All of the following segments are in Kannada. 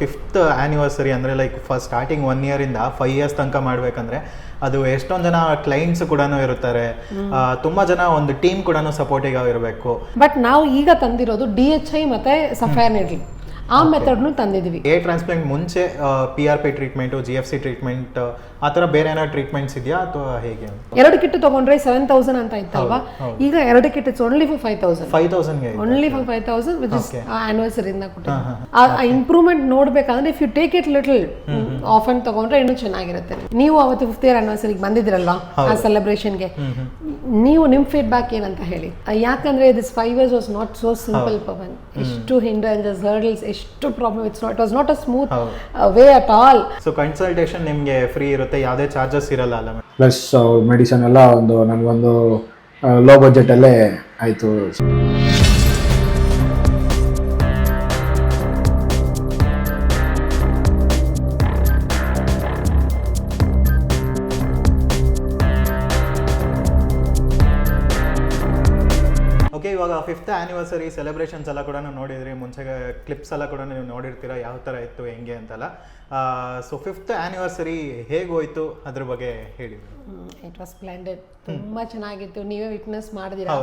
5th ಆ್ಯನಿವರ್ಸರಿ ಅಂದರೆ ಲೈಕ್ ಫಸ್ಟ್ ಸ್ಟಾರ್ಟಿಂಗ್ 1 ಇಯರಿಂದ 5 ಇಯರ್ಸ್ ತನಕ ಮಾಡಬೇಕಂದ್ರೆ ಅದು ಎಷ್ಟೊಂದು ಜನ ಕ್ಲೈಂಟ್ಸ್ ಕೂಡ ಇರ್ತಾರೆ, ತುಂಬ ಜನ ಒಂದು ಟೀಮ್ ಕೂಡ ಸಪೋರ್ಟಿಗೆ ಇರಬೇಕು. ಬಟ್ ನಾವು ಈಗ ತಂದಿರೋದು DHI ಮತ್ತು ಸಫೈರ್ ನೀಡ್ಲ್ ಆ ಮೆಥಡ್ನು ತಂದಿದ್ವಿ. ಏರ್ ಟ್ರಾನ್ಸ್ಪ್ಲಾಂಟ್ ಮುಂಚೆ PRP ಟ್ರೀಟ್ಮೆಂಟು, GFC ಟ್ರೀಟ್ಮೆಂಟ್ ಆ ಥರ ಬೇರೆ ಏನಾದ್ರು ಟ್ರೀಟ್ಮೆಂಟ್ಸ್ ಇದೆಯಾ ಅಥವಾ ಹೇಗೆ? 2 ಕಿಟ್ ತಗೊಂಡ್ರೆ 7,000 ಅಂತ ಇತ್ತಲ್ವಾ, ಈಗ 2 kit it's only for 5,000 only for 5,000 which is ಆನಿವರ್ಸರಿಯಿಂದ ಕೊಟ್ಟಿದ್ದು. ಆ ಇಂಪ್ರೂವ್ಮೆಂಟ್ ನೋಡ್ಬೇಕಂದ್ರೆ if you take it little often ತಗೊಂಡ್ರೆ ಇನ್ನೂ ಚೆನ್ನಾಗಿರುತ್ತೆ. ನೀವು ಅವತ್ತು 5th ಇಯರ್ ಆನಿವರ್ಸರಿಗೆ ಬಂದಿದ್ರಲ್ವಾ ಆ ಸೆಲೆಬ್ರೇಷನ್ಗೆ, ನೀವು ನಿಮ್ಮ ಫೀಡ್ಬ್ಯಾಕ್ ಏನಂತ ಹೇಳಿ. ಯಾಕಂದ್ರೆ this 5 years was not so simple Pavan. ಎಷ್ಟು ಹಿಂಡ್ರೆನ್ಸಸ್, ಹರ್ಡಲ್ಸ್, ಎಷ್ಟು problem. It was not a smooth way at all. So consultation ನಿಮಗೆ ಫ್ರೀ ಇರುತ್ತೆ, ಯಾವುದೇ ಚಾರ್ಜಸ್ ಇರಲ್ಲ ಅಲ್ಲ? ಪ್ಲಸ್ ಮೆಡಿಸನ್ ಎಲ್ಲ ನನಗೊಂದು ಲೋ ಬಜೆಟಲ್ಲೇ ಆಯಿತು. ಓಕೆ, ಇವಾಗ 5th ಆ್ಯನಿವರ್ಸರಿ ಸೆಲೆಬ್ರೇಷನ್ಸ್ ಎಲ್ಲ ಕೂಡ ನೋಡಿದ್ರಿ, ಮುಂಚೆ ಕ್ಲಿಪ್ಸ್ ಎಲ್ಲ ಕೂಡ ನೀವು ನೋಡಿರ್ತೀರ ಯಾವ ಥರ ಇತ್ತು ಹೆಂಗೆ ಅಂತೆಲ್ಲ. ಸೊ 5th ಆ್ಯನಿವರ್ಸರಿ ಹೇಗೋಯ್ತು ಅದ್ರ ಬಗ್ಗೆ ಹೇಳಿ. ಇಟ್ ವಾಸ್ ಸ್ಪ್ಲೆಂಡೆಡ್, ತುಂಬ ಚೆನ್ನಾಗಿತ್ತು. ನೀವೇ ವಿಟ್ನೆಸ್ ಮಾಡಿದಿರಾ.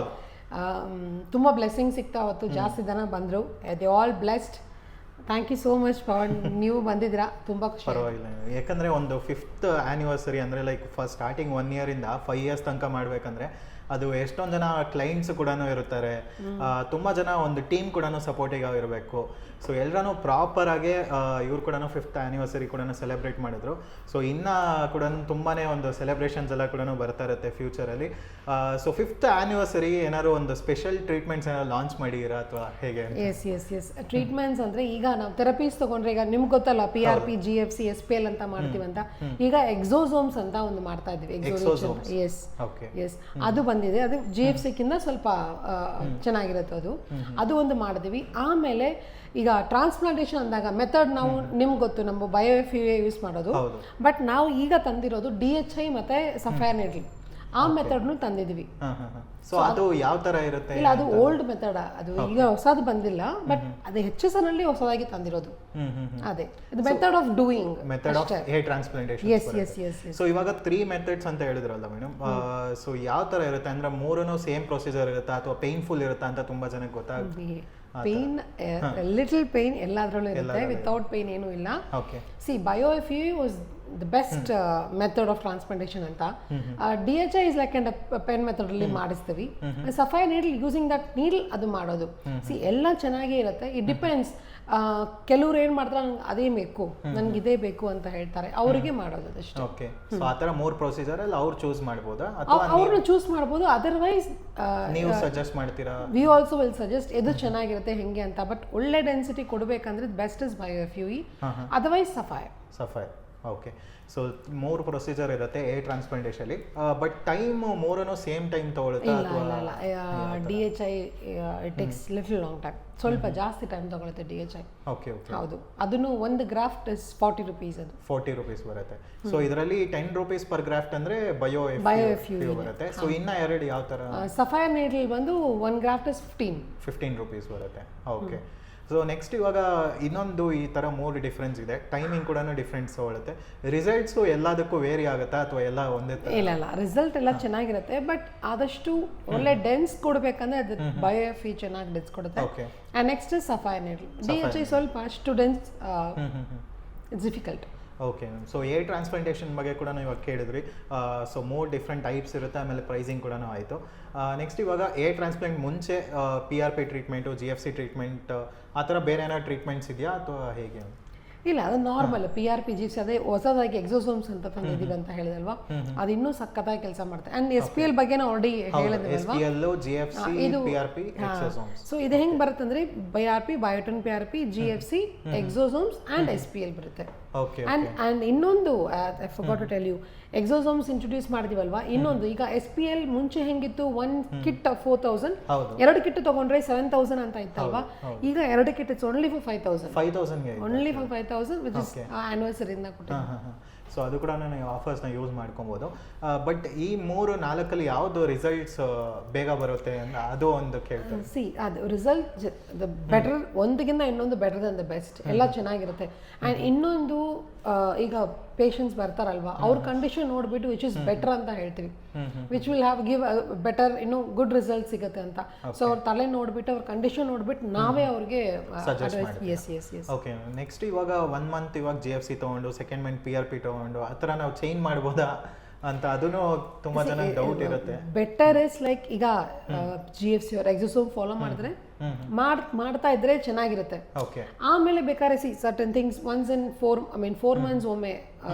ತುಂಬ ಬ್ಲೆಸ್ಸಿಂಗ್ ಸಿಗ್ತಾ ಅವತ್ತು. ಜಾಸ್ತಿ ಜನ ಬಂದರು. They all blessed. Thank you so much Pavan, ನೀವು ಬಂದಿದ್ದೀರಾ, ತುಂಬ ಖುಷಿ. ಪರವಾಗಿಲ್ಲ, ಯಾಕಂದರೆ ಒಂದು 5th ಆ್ಯನಿವರ್ಸರಿ ಅಂದರೆ ಲೈಕ್ ಫಸ್ಟ್ ಸ್ಟಾರ್ಟಿಂಗ್ 1 ಇಯರಿಂದ 5 ಇಯರ್ಸ್ ತನಕ ಮಾಡಬೇಕಂದ್ರೆ ಅದು ಎಷ್ಟೊಂದು ಜನ ಕ್ಲೈಂಟ್ಸ್ ಕೂಡ ಇರ್ತಾರೆ, ತುಂಬ ಜನ ಒಂದು ಟೀಮ್ ಕೂಡ ಸಪೋರ್ಟಿಗೆ ಇರಬೇಕು. ಸೊ ಎಲ್ಲರೂ ಪ್ರಾಪರಾಗಿ ಇವ್ರು ಕೂಡ 5th ಆ್ಯನಿವರ್ಸರಿ ಕೂಡ ಸೆಲೆಬ್ರೇಟ್ ಮಾಡಿದ್ರು. ಸೊ ಇನ್ನೂ ಕೂಡ ತುಂಬಾ ಒಂದು ಸೆಲೆಬ್ರೇಷನ್ಸ್ ಎಲ್ಲ ಕೂಡ ಬರ್ತಾ ಇರುತ್ತೆ ಫ್ಯೂಚರಲ್ಲಿ. ಸೊ 5th ಆ್ಯನಿವರ್ಸರಿ ಏನಾದ್ರು ಒಂದು ಸ್ಪೆಷಲ್ ಟ್ರೀಟ್ಮೆಂಟ್ಸ್ ಏನಾದ್ರು ಲಾಂಚ್ ಮಾಡಿದ್ದೀರಾ ಅಥವಾ ಹೇಗೆ? ಎಸ್ ಟ್ರೀಟ್ಮೆಂಟ್ಸ್ ಅಂದರೆ ಈಗ ನಾವು ಥೆರಪೀಸ್ ತೊಗೊಂಡ್ರೆ, ಈಗ ನಿಮ್ಗೆ ಗೊತ್ತಲ್ಲ PRP, GFC, SPL ಅಂತ ಮಾಡ್ತೀವಂತ. ಈಗ ಎಕ್ಸೋಸೋಮ್ಸ್ ಅಂತ ಒಂದು ಮಾಡ್ತಾ ಇದ್ವಿ. ಎಸ್ ಅದು ಬಂದಿದೆ. ಅದು GFCಕ್ಕಿಂತ ಸ್ವಲ್ಪ ಚೆನ್ನಾಗಿರುತ್ತೆ. ಅದು ಒಂದು ಮಾಡಿದ್ವಿ. ಆಮೇಲೆ ಈಗ ಟ್ರಾನ್ಸ್ಪ್ಲಾಂಟೇಷನ್ ಅಂದಾಗ ಮೆಥಡ್ ನಾವು ನಿಮ್ಗೆ ಗೊತ್ತು, ನಮ್ಮ BioFUA ಯೂಸ್ ಮಾಡೋದು. ಬಟ್ ನಾವು ಈಗ ತಂದಿರೋದು DHI ಮತ್ತು ಸಫೈರ್ ನೀಡ್ಲ್ ಆ ಮೆಥಡ್ನು ತಂದಿದ್ವಿ. ಸೊ ಅದು ಯಾವ ತರ ಇರುತ್ತೆ? ಇಲ್ಲ, ಅದು ಓಲ್ಡ್ ಮೆಥಡ್. ಅದು ಈಗ ಹೊಸದು ಬಂದಿಲ್ಲ, ಬಟ್ ಅದು HSN ಅಲ್ಲಿ ಹೊಸದಾಗಿ ತಂದಿರೋದು. ಅದೇ ಇದು method of doing, method of hair transplantation. Yes. So ಇವಾಗ 3 ಮೆಥಡ್ಸ್ ಅಂತ ಹೇಳಿದ್ರಲ್ಲ ಮೇಡಮ್, ಸೊ ಯಾವ ತರ ಇರುತ್ತೆ ಅಂದ್ರೆ 3 ಸೇಮ್ ಪ್ರೊಸೀಜರ್ ಇರುತ್ತಾ ಅಥವಾ ಪೇನ್ಫುಲ್ ಇರುತ್ತಾ ಅಂತ ತುಂಬಾ ಜನಕ್ಕೆ ಗೊತ್ತಾಗುತ್ತೆ. ಪೇನ್, ಲಿಟಲ್ ಪೇನ್ ಎಲ್ಲಾದ್ರಲ್ಲೂ ಇರುತ್ತೆ, ವಿತೌಟ್ ಪೇನ್ ಏನೂ ಇಲ್ಲ. C BioFUA was the best method of transplantation ಅಂತ. DHI is like and pen method ಅಲ್ಲಿ ಮಾಡಿಸ್ತೀವಿ. Sapphire needle using that needle ಅದು ಮಾಡೋದು. ಸಿ ಎಲ್ಲ ಚೆನ್ನಾಗೇ ಇರುತ್ತೆ. It depends. ಕೆಲವ್ರು ಏನ್ ಮಾಡ್ತಾರೆ, ನಂಗೆ ಅದೇ ಬೇಕು, ನನ್ಗೆ ಇದೇ ಬೇಕು ಅಂತ ಹೇಳ್ತಾರೆ, ಅವರಿಗೆ ಮಾಡೋದು ಅಷ್ಟೇ. ಓಕೆ, ಸೊ ಆ ತರ 3 ಪ್ರೊಸೀಜರ್ ಅಲ್ಲಿ ಅವ್ರು ಚೂಸ್ ಮಾಡಬಹುದಾ ಅಥವಾ ಅವ್ರನ್ನ ಚೂಸ್ ಮಾಡಬಹುದು? ಅದರ್ವೈಸ್ ನೀವು ಸಜೆಸ್ಟ್ ಮಾಡ್ತೀರಾ? ವಿ ಆಲ್ಸೋ ವಿಲ್ ಸಜೆಸ್ಟ್ ಇದು ಚೆನ್ನಾಗಿರುತ್ತೆ ಹೆಂಗೆ ಅಂತ. ಬಟ್ ಒಳ್ಳೆ ಡೆನ್ಸಿಟಿ ಕೊಡಬೇಕಂದ್ರೆ best is BioFUA, otherwise sapphire. Okay, so 3 procedure ಇರುತ್ತೆ hair transplantation. But time 3 same time ತಗೊಳುತ್ತಾ? ಇಲ್ಲ, DHI it takes little long time. ಸ್ವಲ್ಪ ಜಾಸ್ತಿ ಟೈಮ್ ತಗೊಳುತ್ತೆ DHI. ಓಕೆ, ಹೌದು. ಅದನ್ನು ಒಂದು ಗ್ರಾಫ್ಟ್ ಇಸ್ 40 rupees. ಅದು 40 rupees ಬರುತ್ತೆ. ಸೊ ಇದರಲ್ಲಿ 10 rupees per ಗ್ರಾಫ್ಟ್ ಅಂದ್ರೆ BioFUA ಬರುತ್ತೆ. ಸೊ ಇನ್ನ ಎರಡು ಯಾವ ತರ? ಸಫೈರ್ ನೀಡ್ಲ್ ಬಂದು 1 ಗ್ರಾಫ್ಟ್ ಇಸ್ 15 rupees ಬರುತ್ತೆ. ಓಕೆ, ಸೊ ನೆಕ್ಸ್ಟ್ ಇವಾಗ ಇನ್ನೊಂದು ಈ ಥರ 3 ಡಿಫ್ರೆನ್ಸ್ ಇದೆ. ಟೈಮಿಂಗ್ ಕೂಡ ಡಿಫ್ರೆನ್ಸ್ ತಗೊಳುತ್ತೆ. ರಿಸಲ್ಟ್ಸು ಎಲ್ಲದಕ್ಕೂ ವೇರಿ ಆಗುತ್ತಾ ಅಥವಾ ಎಲ್ಲ ಒಂದೇ? ಇಲ್ಲ, ರಿಸಲ್ಟ್ ಎಲ್ಲ ಚೆನ್ನಾಗಿರುತ್ತೆ. ಬಟ್ ಆದಷ್ಟು ಒಳ್ಳೆ ಡೆನ್ಸ್ ಕೊಡಬೇಕಂದ್ರೆ ಅದು BioFUA ಚೆನ್ನಾಗಿ ಡೆನ್ಸ್ ಕೊಡುತ್ತೆ. And next sapphire needle. DHI ಸ್ವಲ್ಪ ಅಷ್ಟು dense it's difficult. Okay, so air transplantation ಬಗ್ಗೆ ಕೂಡ ಇವಾಗ ಕೇಳಿದ್ರಿ. ಸೊ 3 ಡಿಫ್ರೆಂಟ್ ಟೈಪ್ಸ್ ಇರುತ್ತೆ, ಆಮೇಲೆ ಪ್ರೈಸಿಂಗ್ ಕೂಡ ಆಯಿತು. ನೆಕ್ಸ್ಟ್ ಇವಾಗ ಏರ್ ಟ್ರಾನ್ಸ್ಪ್ಲಾಂಟ್ ಮುಂಚೆ PRP ಟ್ರೀಟ್ಮೆಂಟು, GFC ಟ್ರೀಟ್ಮೆಂಟ್ ಆ ಥರ ಬೇರೆ ಏನಾದ್ರು ಟ್ರೀಟ್ಮೆಂಟ್ಸ್ ಇದೆಯಾ ಅಥವಾ ಹೇಗೆ? ಇಲ್ಲ, ಅದು ನಾರ್ಮಲ್ PRP, GFC. ಅದೇ ಹೊಸದಾಗಿ ಎಕ್ಸೋಸೋಮ್ಸ್ ಅಂತ ತಂದಿದ್ದೀವಿ ಅಂತ ಹೇಳಿದಲ್ವಾ, ಅದು ಇನ್ನೂ ಸಖತ್ತಾಗಿ ಕೆಲಸ ಮಾಡುತ್ತೆ. ಆ್ಯಂಡ್ SPL ಬಗ್ಗೆ ನಾವು ಆಲ್ರೆಡಿ ಹೇಳಿದ್ವಲ್ವಾ, ಸೊ ಇದು ಹೆಂಗೆ ಬರುತ್ತೆ ಅಂದರೆ BRP, biotin PRP, GFC, exosomes and SPL ಬರುತ್ತೆ. ಆ್ಯಂಡ್ ಇನ್ನೊಂದು I forgot to tell you, exosomes introduce ಮಾಡಿದೀವಲ್ವಾ, ಇನ್ನೊಂದು ಈಗ SPL ಮುಂಚೆ ಹೆಂಗಿತ್ತು, 1 ಕಿಟ್ 4,000, 2 ಕಿಟ್ ತಗೊಂಡ್ರೆ 7,000 ಅಂತ ಇತ್ತಲ್ವಾ, ಈಗ 2 kit it's only for 5,000 only for 5,000 5,000 which is ಆ್ಯನಿವರ್ಸರಿಯಿಂದ ಕೊಟ್ಟಿದ್ದು. ಸೊ ಅದು ಕೂಡ ನೀವು ಆಫರ್ಸ್ನ ಯೂಸ್ ಮಾಡ್ಕೊಬೋದು. ಬಟ್ ಈ 3-4 ಯಾವುದು ರಿಸಲ್ಟ್ಸ್ ಬೇಗ ಬರುತ್ತೆ ಅಂತ ಅದು ಒಂದು ಕೇಳ್ತಾರೆ. ಸಿ ಅದು ರಿಸಲ್ಟ್ ದ ಬೆಟರ್, ಒಂದಕ್ಕಿಂತ ಇನ್ನೊಂದು ಬೆಟರ್ ದನ್ ದ ಬೆಸ್ಟ್, ಎಲ್ಲ ಚೆನ್ನಾಗಿರುತ್ತೆ. ಆ್ಯಂಡ್ ಇನ್ನೊಂದು ಈಗ ಪೇಷಂಟ್ಸ್ ಬರ್ತಾರಲ್ವಾ, ಅವ್ರ ಕಂಡೀಷನ್ ನೋಡಿಬಿಟ್ಟು ವಿಚ್ ಇಸ್ ಬೆಟರ್ ಅಂತ ಹೇಳ್ತೀವಿ, which will have give better ಇನ್ನೂ ಗುಡ್ ರಿಸಲ್ಟ್ ಸಿಗುತ್ತೆ ಅಂತ. ಸೊ ಅವ್ರ ತಲೆ ನೋಡಿಬಿಟ್ಟು ಅವ್ರ ಕಂಡೀಷನ್ ನೋಡಿಬಿಟ್ಟು ನಾವೇ ಅವ್ರಿಗೆ ಓಕೆ. ನೆಕ್ಸ್ಟ್ ಇವಾಗ 1 ಮಂತ್ ಇವಾಗ GFC ತೊಗೊಂಡು ಸೆಕೆಂಡ್ ಮಂತ್ PRP ತೊಗೊಂಡು ಆ ಥರ ನಾವು ಚೇಂಜ್ ಮಾಡ್ಬೋದಾ ಅಂತ ಅದನ್ನು ತುಂಬಾ ಜನ ಡೌಟ್ ಇರುತ್ತೆ. ಬೆಟರ್ ಇಸ್ ಲೈಕ್ ಈಗ GFC ಅವ್ರ ಎಕ್ಸೋಸೋಮ್ ಫಾಲೋ ಮಾಡಿದ್ರೆ ಮಾಡ್ತಾ ಇದ್ರೆ ಚೆನ್ನಾಗಿರುತ್ತೆ. ಆಮೇಲೆ ಬೇಕಾದ್ರೆ certain things once in 4 months ಒಮ್ಮೆ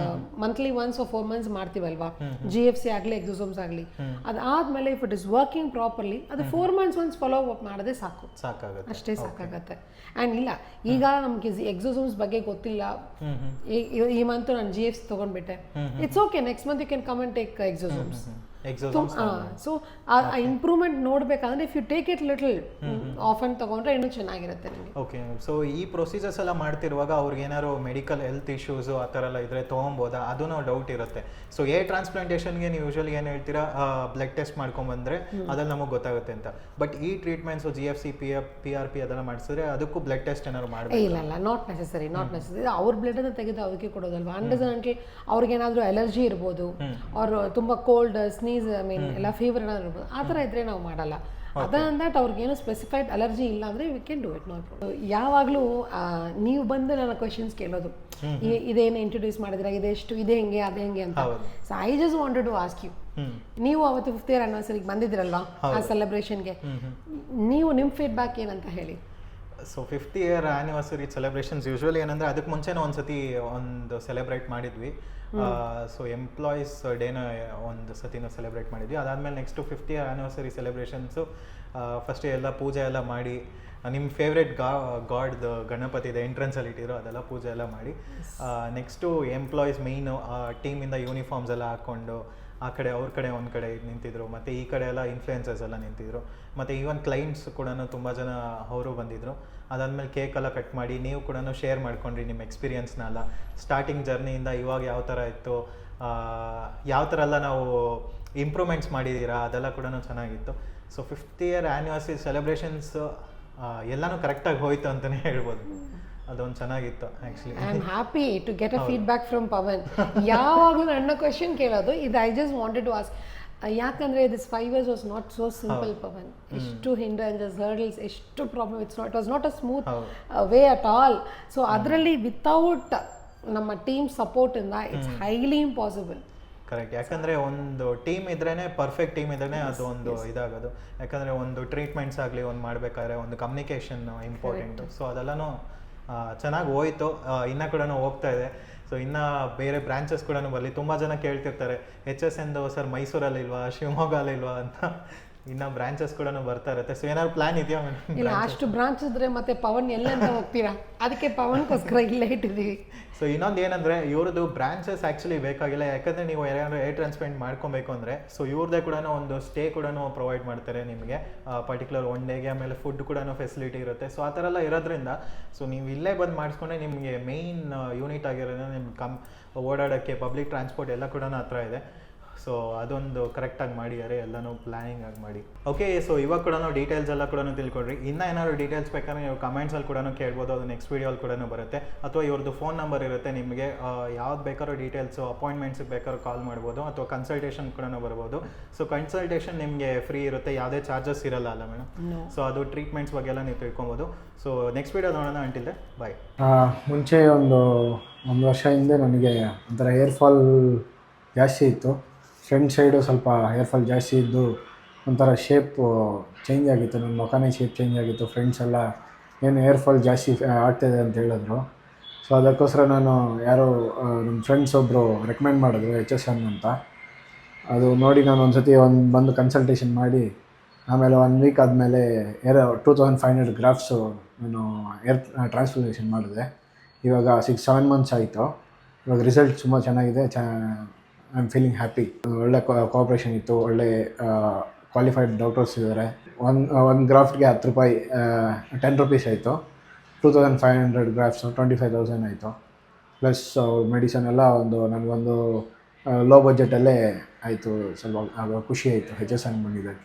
ಮಂತ್ಲಿ ಒನ್ಸ್ 4 ಮಂತ್ಸ್ ಮಾಡ್ತೀವಲ್ವಾ, GFC ಆಗಲಿ ಎಕ್ಸೋಸೋಮ್ಸ್ ಆಗಲಿ, ಅದಾದ್ಮೇಲೆ if it is working properly ಅದು 4 ಮಂತ್ಸ್ ಒನ್ಸ್ ಫಾಲೋ ಅಪ್ ಮಾಡಿದ್ರೆ ಸಾಕಾಗುತ್ತೆ, ಅಷ್ಟೇ ಸಾಕಾಗತ್ತೆ. ಆ್ಯಂಡ್ ಇಲ್ಲ ಈಗ ನಮ್ಗೆ ಎಕ್ಸೋಸೋಮ್ಸ್ ಬಗ್ಗೆ ಗೊತ್ತಿಲ್ಲ, ಈ ಮಂತ್ ನಾನು GFC ತಗೊಂಡ್ಬಿಟ್ಟೆ, it's okay, next month you can come and take exosomes. So ಆ ಇಂಪ್ರೂವ್ಮೆಂಟ್ ನೋಡ್ಬೇಕಂದ್ರೆ if you take it little often ತಗೊಂಡ್ರೆ ಇನ್ನೂ ಚೆನ್ನಾಗಿರುತ್ತೆ ನಿಮಗೆ. ಓಕೆ. ಸೊ ಈ ಪ್ರೊಸೀಜರ್ಸ್ ಎಲ್ಲ ಮಾಡ್ತಿರುವಾಗ ಅವ್ರಿಗೆ ಏನಾದ್ರು ಮೆಡಿಕಲ್ ಹೆಲ್ತ್ ಇಶ್ಯೂಸ್ ಆ ಥರ ಎಲ್ಲ ಇದ್ರೆ ತೊಗೊಬೋದಾ, ಅದೂ ಡೌಟ್ ಇರುತ್ತೆ. ಸೊ ಟ್ರಾನ್ಸ್ಪ್ಲಾಂಟೇಷನ್ಗೆ ನೀವು ಯೂಶಲಿ ಏನು ಹೇಳ್ತೀರಾ, ಬ್ಲಡ್ ಟೆಸ್ಟ್ ಮಾಡ್ಕೊಂಡ್ಬಂದ್ರೆ ಅದ್ರಲ್ಲಿ ನಮಗೆ ಗೊತ್ತಾಗುತ್ತೆ ಅಂತ. ಬಟ್ ಈ ಟ್ರೀಟ್ಮೆಂಟ್ಸು GFC PRP ಅದೆಲ್ಲ ಮಾಡಿಸಿದ್ರೆ ಅದಕ್ಕೂ ಬ್ಲಡ್ ಟೆಸ್ಟ್ ಏನಾದ್ರು ಮಾಡಬೇಕು? ಇಲ್ಲ, ನಾಟ್ ನೆಸೆಸರಿ. ಅವ್ರ ಬ್ಲಡ್ ಅನ್ನು ತೆಗೆದು ಅದಕ್ಕೆ ಕೊಡೋದಲ್ವಾ. ಅಂಡರ್ಸ್ಟ್ಯಾಂಡ್ಲಿ ಅವ್ರಿಗೇನಾದ್ರೂ ಅಲರ್ಜಿ ಇರ್ಬೋದು, ಅವ್ರು ತುಂಬ ಕೋಲ್ಡ್, ಸ್ನೀಸ್, ಎಲ್ಲ ಫೀವರ್ ಏನಾದ್ರು ಇರ್ಬೋದು, ಆ ಥರ ಇದ್ರೆ ನಾವು ಮಾಡಲ್ಲ. ಅದನ್ ದಟ್ ಅವ್ರಿಗೇನು ಸ್ಪೆಸಿಫೈಡ್ ಅಲರ್ಜಿ ಇಲ್ಲ ಅಂದರೆ ವಿ ಕ್ಯಾನ್ ಡೂ ಇಟ್. ಯಾವಾಗಲೂ ನೀವು ಬಂದು ನನ್ನ ಕ್ವೆಶನ್ಸ್ ಕೇಳೋದು, ಇದೇನು ಇಂಟ್ರೊಡ್ಯೂಸ್ ಮಾಡಿದ್ರೆ, ಇದೆಷ್ಟು, ಇದೆ ಹೆಂಗೆ, ಅದೇ ಹೆಂಗೆ ಅಂತ. So I just wanted to ask you, ನೀವು ಅವತ್ತು 5th ಇಯರ್ ಆನಿವರ್ಸರಿಗೆ ಬಂದಿದ್ರಲ್ವಾ ಆ ಸೆಲೆಬ್ರೇಷನ್ಗೆ, ನೀವು ನಿಮ್ಮ ಫೀಡ್ಬ್ಯಾಕ್ ಏನಂತ ಹೇಳಿ. So 5th year anniversary celebrations usually ಏನಂದರೆ ಅದಕ್ಕೆ ಮುಂಚೆನೇ ಒಂದು ಸೆಲೆಬ್ರೇಟ್ ಮಾಡಿದ್ವಿ. ಸೊ ಎಂಪ್ಲಾಯೀಸ್ ಡೇನ ಒಂದು ಸತಿನೂ ಸೆಲೆಬ್ರೇಟ್ ಮಾಡಿದ್ವಿ. ಅದಾದಮೇಲೆ next 5th year anniversary celebrations first ಎಲ್ಲ ಪೂಜೆ ಎಲ್ಲ ಮಾಡಿ, ನಿಮ್ಮ ಫೇವ್ರೆಟ್ ಗಾಡ್ದು ಗಣಪತಿದು ಎಂಟ್ರೆನ್ಸಲ್ಲಿ ಇಟ್ಟಿದ್ರು ಅದೆಲ್ಲ ಪೂಜೆ ಎಲ್ಲ ಮಾಡಿ, ನೆಕ್ಸ್ಟು ಎಂಪ್ಲಾಯೀಸ್ ಮೇಯ್ನು ಟೀಮಿಂದ ಯೂನಿಫಾರ್ಮ್ಸ್ ಎಲ್ಲ ಹಾಕ್ಕೊಂಡು ಆ ಕಡೆ ಅವ್ರ ಕಡೆ ಒಂದು ಕಡೆ ನಿಂತಿದ್ರು, ಮತ್ತು ಈ ಕಡೆ ಎಲ್ಲ ಇನ್ಫ್ಲುಯೆನ್ಸರ್ಸ್ ಎಲ್ಲ ನಿಂತಿದ್ರು, ಮತ್ತು ಈವನ್ ಕ್ಲೈಂಟ್ಸ್ ಕೂಡ ತುಂಬ ಜನ ಅವರು ಬಂದಿದ್ದರು. ಅದಾದಮೇಲೆ ಕೇಕೆಲ್ಲ ಕಟ್ ಮಾಡಿ ನೀವು ಕೂಡ ಶೇರ್ ಮಾಡ್ಕೊಂಡ್ರಿ ನಿಮ್ಮ ಎಕ್ಸ್ಪೀರಿಯನ್ಸ್ನೆಲ್ಲ, ಸ್ಟಾರ್ಟಿಂಗ್ ಜರ್ನಿಯಿಂದ ಇವಾಗ ಯಾವ ಥರ ಇತ್ತು, ಯಾವ ಥರ ಎಲ್ಲ ನಾವು ಇಂಪ್ರೂವ್ಮೆಂಟ್ಸ್ ಮಾಡಿದ್ದೀರಾ, ಅದೆಲ್ಲ ಕೂಡ ಚೆನ್ನಾಗಿತ್ತು. So 5th year anniversary celebrations ಎಲ್ಲನೂ ಕರೆಕ್ಟಾಗಿ ಹೋಯ್ತು ಅಂತಲೇ ಹೇಳ್ಬೋದು. ಅದೊಂದು ಚೆನ್ನಾಗಿತ್ತು actually. I am happy to get a feedback from Pavan. ಯಾವಾಗಲೂ ನನ್ನ ಕ್ವೆಶನ್ ಕೇಳೋದು ಇದು. I just wanted to ask, ಯಾಕಂದರೆ this 5 years was not so simple Pavan. ಎಷ್ಟು ಹಿಂಡ್ರೆನ್ಸಸ್, ಹರ್ಡಲ್ಸ್, ಎಷ್ಟು problem. It was not a smooth way at all. So ಅದರಲ್ಲಿ ವಿತೌಟ್ ನಮ್ಮ ಟೀಮ್ ಸಪೋರ್ಟಿಂದ ಇಟ್ಸ್ ಹೈಲಿ ಇಂಪಾಸಿಬಲ್. ಕರೆಕ್ಟ್. ಯಾಕಂದರೆ ಒಂದು ಟೀಮ್ ಇದ್ರೇ, ಪರ್ಫೆಕ್ಟ್ ಟೀಮ್ ಇದ್ರೇ ಅದು ಒಂದು ಇದಾಗೋದು. ಯಾಕಂದರೆ ಒಂದು ಟ್ರೀಟ್ಮೆಂಟ್ಸ್ ಆಗಲಿ ಒಂದು ಮಾಡಬೇಕಾದ್ರೆ ಒಂದು ಕಮ್ಯುನಿಕೇಷನ್ ಇಂಪಾರ್ಟೆಂಟು. ಸೊ ಅದೆಲ್ಲನೂ ಚೆನ್ನಾಗಿ ಹೋಯ್ತು, ಇನ್ನೂ ಕೂಡ ಹೋಗ್ತಾ ಇದೆ. ಸೊ ಇನ್ನು ಬೇರೆ ಬ್ರಾಂಚಸ್ ಕೂಡ ಬರಲಿ. ತುಂಬ ಜನ ಕೇಳ್ತಿರ್ತಾರೆ HSNದು ಸರ್ ಮೈಸೂರಲ್ಲಿಲ್ವಾ, ಶಿವಮೊಗ್ಗಲ್ಲಿಲ್ವಾ ಅಂತ. ಇನ್ನು ಬ್ರಾಂಚಸ್ ಕೂಡ ಬರ್ತಾ ಇರುತ್ತೆ. ಸೊ ಏನಾದ್ರು ಪ್ಲಾನ್ ಇದೆಯಾ? ಇಲ್ಲ, ಅಷ್ಟು ಬ್ರಾಂಚ್ ಇದ್ರೆ ಮತ್ತೆ ಪವನ್ ಎಲ್ಲಂತ ಹೋಗ್ತೀರಾ, ಅದಕ್ಕೆ ಪವನ್ಗೋಸ್ಕರ ಇಲ್ಲೇ ಇಟ್ಟಿದ್ದೀವಿ. ಸೊ ಇನ್ನೊಂದು ಏನಂದರೆ ಇವ್ರದ್ದು ಬ್ರಾಂಚಸ್ ಆ್ಯಕ್ಚುಲಿ ಬೇಕಾಗಿಲ್ಲ. ಯಾಕಂದರೆ ನೀವು ಯಾರು ಟ್ರಾನ್ಸ್ಪ್ಲಾಂಟ್ ಮಾಡ್ಕೊಬೇಕು ಅಂದರೆ ಸೊ ಇವ್ರದ್ದೇ ಕೂಡ ಒಂದು ಸ್ಟೇ ಕೂಡ ಪ್ರೊವೈಡ್ ಮಾಡ್ತಾರೆ ನಿಮಗೆ, ಪರ್ಟಿಕ್ಯುಲರ್ 1 ಡೇಗೆ. ಆಮೇಲೆ ಫುಡ್ ಕೂಡ ಫೆಸಿಲಿಟಿ ಇರುತ್ತೆ. ಸೊ ಆ ಥರ ಎಲ್ಲ ಇರೋದ್ರಿಂದ ಸೊ ನೀವು ಇಲ್ಲೇ ಬಂದು ಮಾಡಿಸ್ಕೊಂಡ್ರೆ ನಿಮಗೆ ಮೇಯ್ನ್ ಯೂನಿಟ್ ಆಗಿರೋದ್ರಿಂದ ನಿಮ್ಗೆ ಓಡಾಡೋಕ್ಕೆ ಪಬ್ಲಿಕ್ ಟ್ರಾನ್ಸ್ಪೋರ್ಟ್ ಎಲ್ಲ ಕೂಡ ಹತ್ರ ಇದೆ. ಸೊ ಅದೊಂದು ಕರೆಕ್ಟಾಗಿ ಮಾಡಿದ್ದಾರೆ, ಎಲ್ಲನೂ ಪ್ಲ್ಯಾನಿಂಗ್ ಆಗಿ ಮಾಡಿ. ಓಕೆ. ಸೊ ಇವಾಗ ಕೂಡ ಡೀಟೇಲ್ಸ್ ಎಲ್ಲ ಕೂಡ ತಿಳ್ಕೊಡ್ರಿ. ಇನ್ನೂ ಏನಾದ್ರು ಡೀಟೇಲ್ಸ್ ಬೇಕಾದ್ರೆ ನೀವು ಕಮೆಂಟ್ಸಲ್ಲಿ ಕೂಡ ಕೇಳ್ಬೋದು, ಅದು ನೆಕ್ಸ್ಟ್ ವೀಡಿಯೋಲ್ಲಿ ಕೂಡ ಬರುತ್ತೆ. ಅಥವಾ ಇವ್ರದ್ದು ಫೋನ್ ನಂಬರ್ ಇರುತ್ತೆ, ನಿಮಗೆ ಯಾವ್ದು ಬೇಕಾದ್ರೂ ಡೀಟೇಲ್ಸು, ಅಪಾಯಿಂಟ್ಮೆಂಟ್ಸಿಗೆ ಬೇಕಾದ್ರೂ ಕಾಲ್ ಮಾಡ್ಬೋದು, ಅಥವಾ ಕನ್ಸಲ್ಟೇಷನ್ ಕೂಡ ಬರ್ಬೋದು. ಸೊ ಕನ್ಸಲ್ಟೇಷನ್ ನಿಮಗೆ ಫ್ರೀ ಇರುತ್ತೆ, ಯಾವುದೇ ಚಾರ್ಜಸ್ ಇರಲ್ಲ ಅಲ್ಲ ಮೇಡಮ್. ಸೊ ಅದು ಟ್ರೀಟ್ಮೆಂಟ್ಸ್ ಬಗ್ಗೆ ಎಲ್ಲ ನೀವು ತಿಳ್ಕೊಬೋದು. ಸೊ ನೆಕ್ಸ್ಟ್ ವೀಡಿಯೋ ನೋಡೋಣ. ಅಂಟಿಲ್ ಬಾಯ್. ಮುಂಚೆ ಒಂದು ವರ್ಷ ಹಿಂದೆ ನನಗೆ ಒಂಥರ ಹೇರ್ ಫಾಲ್ ಜಾಸ್ತಿ ಇತ್ತು. ಫ್ರಂಟ್ ಸೈಡು ಸ್ವಲ್ಪ ಹೇರ್ ಫಾಲ್ ಜಾಸ್ತಿ ಇದ್ದು ಒಂಥರ ಶೇಪ್ ಚೇಂಜ್ ಆಗಿತ್ತು, ನನ್ನ ಮುಖನೇ ಶೇಪ್ ಚೇಂಜ್ ಆಗಿತ್ತು. ಫ್ರೆಂಡ್ಸ್ ಎಲ್ಲ ಏನು ಹೇರ್ ಫಾಲ್ ಜಾಸ್ತಿ ಆಗ್ತಾಯಿದೆ ಅಂತ ಹೇಳಿದ್ರು. ಸೊ ಅದಕ್ಕೋಸ್ಕರ ನಾನು ಯಾರೋ ನಮ್ಮ ಫ್ರೆಂಡ್ಸ್ ಒಬ್ಬರು ರೆಕಮೆಂಡ್ ಮಾಡಿದ್ರು HSN ಅಂತ. ಅದು ನೋಡಿ ನಾನು ಒಂದು ಬಂದು ಕನ್ಸಲ್ಟೇಷನ್ ಮಾಡಿ, ಆಮೇಲೆ 1 ವೀಕ್ ಆದಮೇಲೆ 2500 ಗ್ರಾಫ್ಸು ನಾನು ಏರ್ ಟ್ರಾನ್ಸ್ಪ್ಲಾಂಟೇಷನ್ ಮಾಡಿದೆ. ಇವಾಗ 6-7 months ಆಯಿತು. ಇವಾಗ ರಿಸಲ್ಟ್ ತುಂಬ ಚೆನ್ನಾಗಿದೆ. I am feeling happy. ಒಳ್ಳೆ ಕೋಆಪ್ರೇಷನ್ ಇತ್ತು, ಒಳ್ಳೆ ಕ್ವಾಲಿಫೈಡ್ ಡಾಕ್ಟರ್ಸ್ ಇದ್ದಾರೆ. ಒಂದು ಗ್ರಾಫ್ಟ್ಗೆ 10 ರೂಪಾಯಿ, 10 rupees ಆಯಿತು. 2500 ಗ್ರಾಫ್ಸು 25,000 ಆಯಿತು. ಪ್ಲಸ್ ಅವ್ರ ಮೆಡಿಸನ್ ಎಲ್ಲ ಒಂದು ನನಗೊಂದು ಲೋ ಬಜೆಟಲ್ಲೇ ಆಯಿತು. ಸ್ವಲ್ಪ ಖುಷಿ ಆಯಿತು HSN ಬಂದಿದ್ದಕ್ಕೆ.